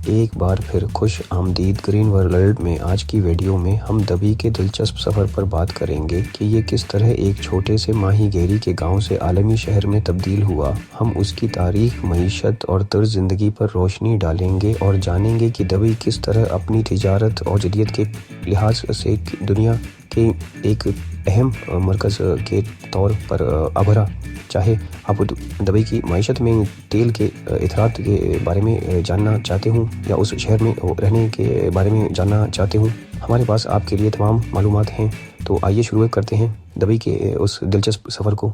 ایک بار پھر خوش آمدید گرین ورلڈ میں۔ آج کی ویڈیو میں ہم دبئی کے دلچسپ سفر پر بات کریں گے کہ یہ کس طرح ایک چھوٹے سے ماہی گیری کے گاؤں سے عالمی شہر میں تبدیل ہوا۔ ہم اس کی تاریخ، معیشت اور طرز زندگی پر روشنی ڈالیں گے اور جانیں گے کہ دبئی کس طرح اپنی تجارت اور جدید کے لحاظ سے دنیا کے ایک اہم مرکز کے طور پر ابھرا۔ چاہے آپ دبئی کی معیشت میں تیل کے اثرات کے بارے میں جاننا چاہتے ہوں یا اس شہر میں رہنے کے بارے میں جاننا چاہتے ہوں، ہمارے پاس آپ کے لیے تمام معلومات ہیں۔ تو آئیے شروع کرتے ہیں دبئی کے اس دلچسپ سفر کو۔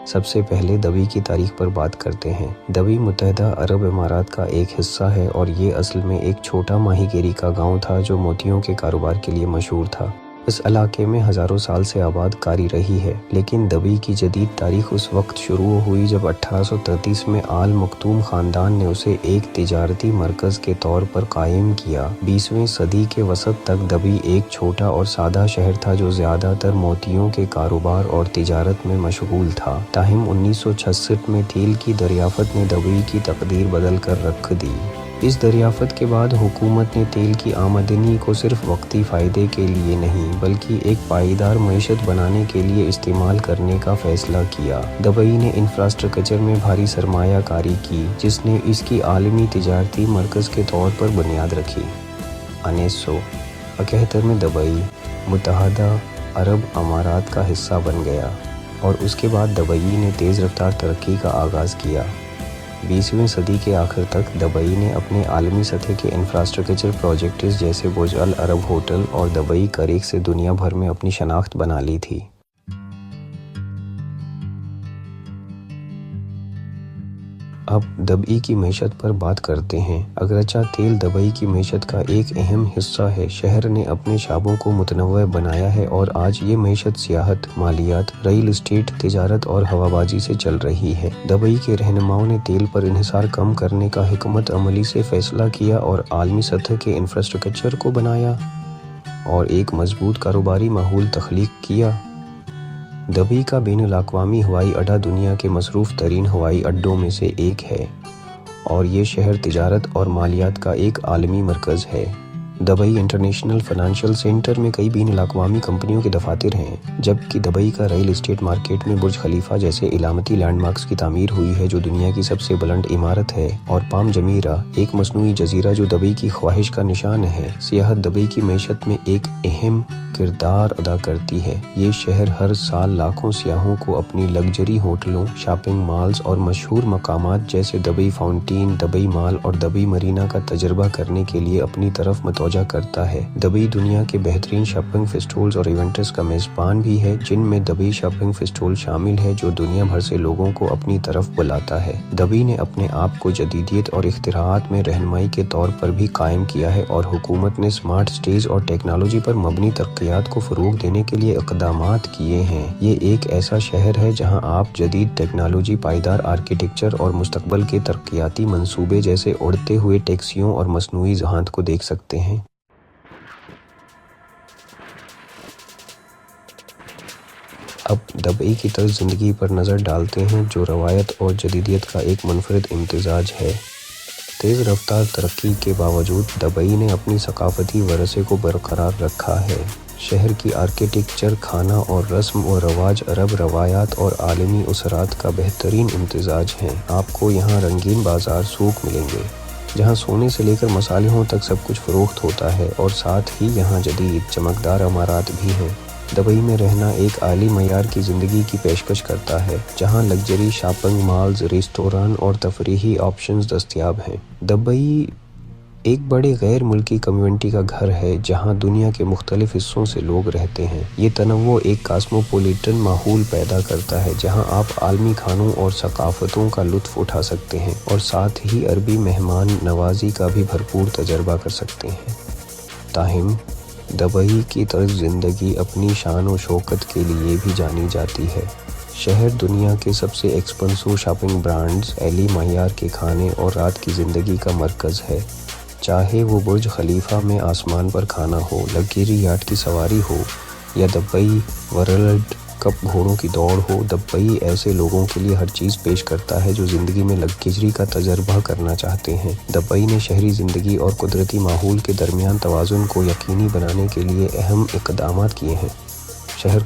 سب سے پہلے دبئی کی تاریخ پر بات کرتے ہیں۔ دبئی متحدہ عرب امارات کا ایک حصہ ہے اور یہ اصل میں ایک چھوٹا ماہی گیری کا گاؤں تھا جو موتیوں کے کاروبار کے لیے مشہور تھا۔ اس علاقے میں ہزاروں سال سے آباد کاری رہی ہے، لیکن دبئی کی جدید تاریخ اس وقت شروع ہوئی جب 1833 میں آل مکتوم خاندان نے اسے ایک تجارتی مرکز کے طور پر قائم کیا۔ 20ویں صدی کے وسط تک دبئی ایک چھوٹا اور سادہ شہر تھا جو زیادہ تر موتیوں کے کاروبار اور تجارت میں مشغول تھا۔ تاہم 1966 میں تیل کی دریافت نے دبئی کی تقدیر بدل کر رکھ دی۔ اس دریافت کے بعد حکومت نے تیل کی آمدنی کو صرف وقتی فائدے کے لیے نہیں بلکہ ایک پائیدار معیشت بنانے کے لیے استعمال کرنے کا فیصلہ کیا۔ دبئی نے انفراسٹرکچر میں بھاری سرمایہ کاری کی جس نے اس کی عالمی تجارتی مرکز کے طور پر بنیاد رکھی۔ 1971 میں دبئی متحدہ عرب امارات کا حصہ بن گیا اور اس کے بعد دبئی نے تیز رفتار ترقی کا آغاز کیا۔ 20ویں صدی کے آخر تک دبئی نے اپنے عالمی سطح کے انفراسٹرکچر پروجیکٹس جیسے برج العرب ہوٹل اور دبئی کریک سے دنیا بھر میں اپنی شناخت بنا لی تھی۔ اب دبئی کی معیشت پر بات کرتے ہیں۔ اگرچہ تیل دبئی کی معیشت کا ایک اہم حصہ ہے، شہر نے اپنے شعبوں کو متنوع بنایا ہے اور آج یہ معیشت سیاحت، مالیات، ریل اسٹیٹ، تجارت اور ہوابازی سے چل رہی ہے۔ دبئی کے رہنماؤں نے تیل پر انحصار کم کرنے کا حکمت عملی سے فیصلہ کیا اور عالمی سطح کے انفراسٹرکچر کو بنایا اور ایک مضبوط کاروباری ماحول تخلیق کیا۔ دبئی کا بین الاقوامی ہوائی اڈا دنیا کے مصروف ترین ہوائی اڈوں میں سے ایک ہے اور یہ شہر تجارت اور مالیات کا ایک عالمی مرکز ہے۔ دبئی انٹرنیشنل فائنینشیل سینٹر میں کئی بین الاقوامی کمپنیوں کے دفاتر ہیں، جبکہ دبئی کا ریل اسٹیٹ مارکیٹ میں برج خلیفہ جیسے علامتی لینڈ مارکس کی تعمیر ہوئی ہے جو دنیا کی سب سے بلند عمارت ہے، اور پام جمیرہ، ایک مصنوعی جزیرہ جو دبئی کی خواہش کا نشان ہے۔ سیاحت دبئی کی معیشت میں ایک اہم کردار ادا کرتی ہے۔ یہ شہر ہر سال لاکھوں سیاحوں کو اپنی لگژری ہوٹلوں، شاپنگ مالز اور مشہور مقامات جیسے دبئی فاؤنٹین، دبئی مال اور دبئی مرینا کا تجربہ کرنے کے لیے اپنی طرف متوجہ کرتا ہے۔ دبئی دنیا کے بہترین شاپنگ فیسٹیولز اور ایونٹس کا میزبان بھی ہے، جن میں دبئی شاپنگ فیسٹیول شامل ہے جو دنیا بھر سے لوگوں کو اپنی طرف بلاتا ہے۔ دبئی نے اپنے آپ کو جدیدیت اور اختراعات میں رہنمائی کے طور پر بھی قائم کیا ہے اور حکومت نے اسمارٹ سٹیز اور ٹیکنالوجی پر مبنی ترقیات کو فروغ دینے کے لیے اقدامات کیے ہیں۔ یہ ایک ایسا شہر ہے جہاں آپ جدید ٹیکنالوجی، پائیدار آرکیٹیکچر اور مستقبل کے ترقیاتی منصوبے جیسے اڑتے ہوئے ٹیکسیوں اور مصنوعی ذہانت کو دیکھ سکتے ہیں۔ اب دبئی کی طرز زندگی پر نظر ڈالتے ہیں جو روایت اور جدیدیت کا ایک منفرد امتزاج ہے۔ تیز رفتار ترقی کے باوجود دبئی نے اپنی ثقافتی ورثے کو برقرار رکھا ہے۔ شہر کی آرکیٹیکچر، کھانا اور رسم و رواج عرب روایات اور عالمی اثرات کا بہترین امتزاج ہیں۔ آپ کو یہاں رنگین بازار سوق ملیں گے جہاں سونے سے لے کر مصالحوں تک سب کچھ فروخت ہوتا ہے، اور ساتھ ہی یہاں جدید چمکدار عمارات بھی ہیں۔ دبئی میں رہنا ایک اعلی معیار کی زندگی کی پیشکش کرتا ہے جہاں لگژری شاپنگ مالز، ریستوران اور تفریحی آپشنز دستیاب ہیں۔ دبئی ایک بڑے غیر ملکی کمیونٹی کا گھر ہے جہاں دنیا کے مختلف حصوں سے لوگ رہتے ہیں۔ یہ تنوع ایک کاسموپولیٹن ماحول پیدا کرتا ہے جہاں آپ عالمی کھانوں اور ثقافتوں کا لطف اٹھا سکتے ہیں اور ساتھ ہی عربی مہمان نوازی کا بھی بھرپور تجربہ کر سکتے ہیں۔ تاہم دبئی کی طرز زندگی اپنی شان و شوکت کے لیے بھی جانی جاتی ہے۔ شہر دنیا کے سب سے ایکسپنسو شاپنگ برانڈز، اعلی معیار کے کھانے اور رات کی زندگی کا مرکز ہے۔ چاہے وہ برج خلیفہ میں آسمان پر کھانا ہو، لگژری یاٹ کی سواری ہو یا دبئی ورلڈ کپ گھوڑوں کی دوڑ ہو، دبئی ایسے لوگوں کے لیے ہر چیز پیش کرتا ہے جو زندگی میں لگزری کا تجربہ کرنا چاہتے ہیں۔ دبئی نے شہری زندگی اور قدرتی ماحول کے درمیان توازن کو یقینی بنانے کے لیے اہم اقدامات کیے ہیں۔ شہر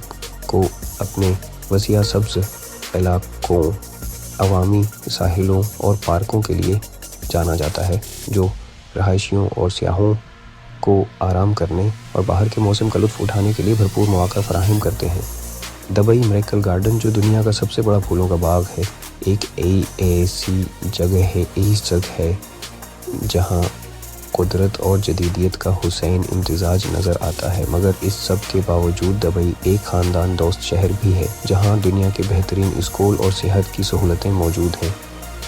کو اپنے وسیع سبز علاقوں، عوامی ساحلوں اور پارکوں کے لیے جانا جاتا ہے جو رہائشیوں اور سیاحوں کو آرام کرنے اور باہر کے موسم کا لطف اٹھانے کے لیے بھرپور مواقع فراہم کرتے ہیں۔ دبئی میریکل گارڈن، جو دنیا کا سب سے بڑا پھولوں کا باغ ہے، ایک ایسی جگہ ہے جہاں قدرت اور جدیدیت کا حسین امتزاج نظر آتا ہے، مگر اس سب کے باوجود دبئی ایک خاندان دوست شہر بھی ہے جہاں دنیا کے بہترین اسکول اور صحت کی سہولتیں موجود ہیں۔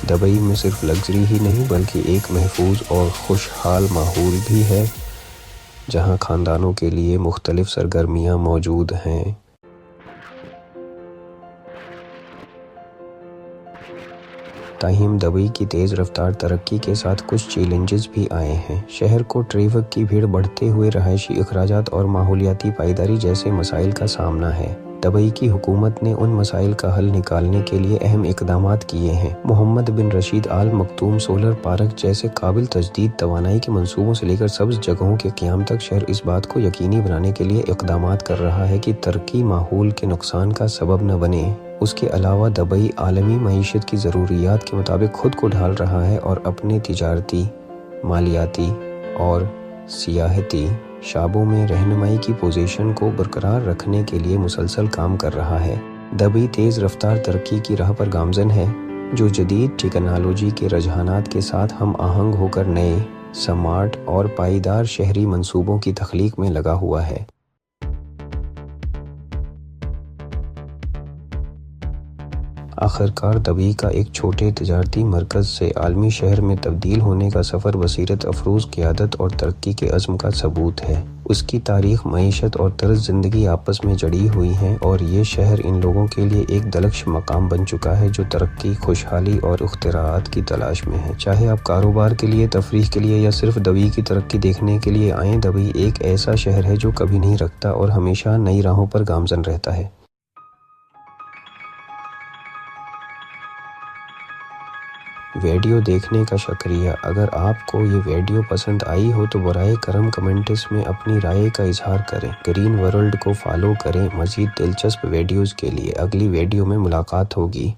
دبئی میں صرف لگژری ہی نہیں بلکہ ایک محفوظ اور خوشحال ماحول بھی ہے جہاں خاندانوں کے لیے مختلف سرگرمیاں موجود ہیں۔ تاہم دبئی کی تیز رفتار ترقی کے ساتھ کچھ چیلنجز بھی آئے ہیں۔ شہر کو ٹریفک کی بھیڑ، بڑھتے ہوئے رہائشی اخراجات اور ماحولیاتی پائیداری جیسے مسائل کا سامنا ہے۔ دبئی کی حکومت نے ان مسائل کا حل نکالنے کے لیے اہم اقدامات کیے ہیں۔ محمد بن رشید آل مکتوم سولر پارک جیسے قابل تجدید توانائی کے منصوبوں سے لے کر سبز جگہوں کے قیام تک، شہر اس بات کو یقینی بنانے کے لیے اقدامات کر رہا ہے کہ ترقی ماحول کے نقصان کا سبب نہ بنے۔ اس کے علاوہ دبئی عالمی معیشت کی ضروریات کے مطابق خود کو ڈھال رہا ہے اور اپنے تجارتی، مالیاتی اور سیاحتی شعبوں میں رہنمائی کی پوزیشن کو برقرار رکھنے کے لیے مسلسل کام کر رہا ہے۔ دبئی تیز رفتار ترقی کی راہ پر گامزن ہے، جو جدید ٹیکنالوجی کے رجحانات کے ساتھ ہم آہنگ ہو کر نئے، سمارٹ اور پائیدار شہری منصوبوں کی تخلیق میں لگا ہوا ہے۔ آخرکار دبئی کا ایک چھوٹے تجارتی مرکز سے عالمی شہر میں تبدیل ہونے کا سفر بصیرت افروز قیادت اور ترقی کے عزم کا ثبوت ہے۔ اس کی تاریخ، معیشت اور طرز زندگی آپس میں جڑی ہوئی ہیں اور یہ شہر ان لوگوں کے لیے ایک دلکش مقام بن چکا ہے جو ترقی، خوشحالی اور اختراعات کی تلاش میں ہیں۔ چاہے آپ کاروبار کے لیے، تفریح کے لیے یا صرف دبئی کی ترقی دیکھنے کے لیے آئیں، دبئی ایک ایسا شہر ہے جو کبھی نہیں رکتا اور ہمیشہ نئی راہوں پر گامزن رہتا ہے۔ ویڈیو دیکھنے کا شکریہ۔ اگر آپ کو یہ ویڈیو پسند آئی ہو تو برائے کرم کمنٹس میں اپنی رائے کا اظہار کریں۔ گرین ورلڈ کو فالو کریں مزید دلچسپ ویڈیوز کے لیے۔ اگلی ویڈیو میں ملاقات ہوگی۔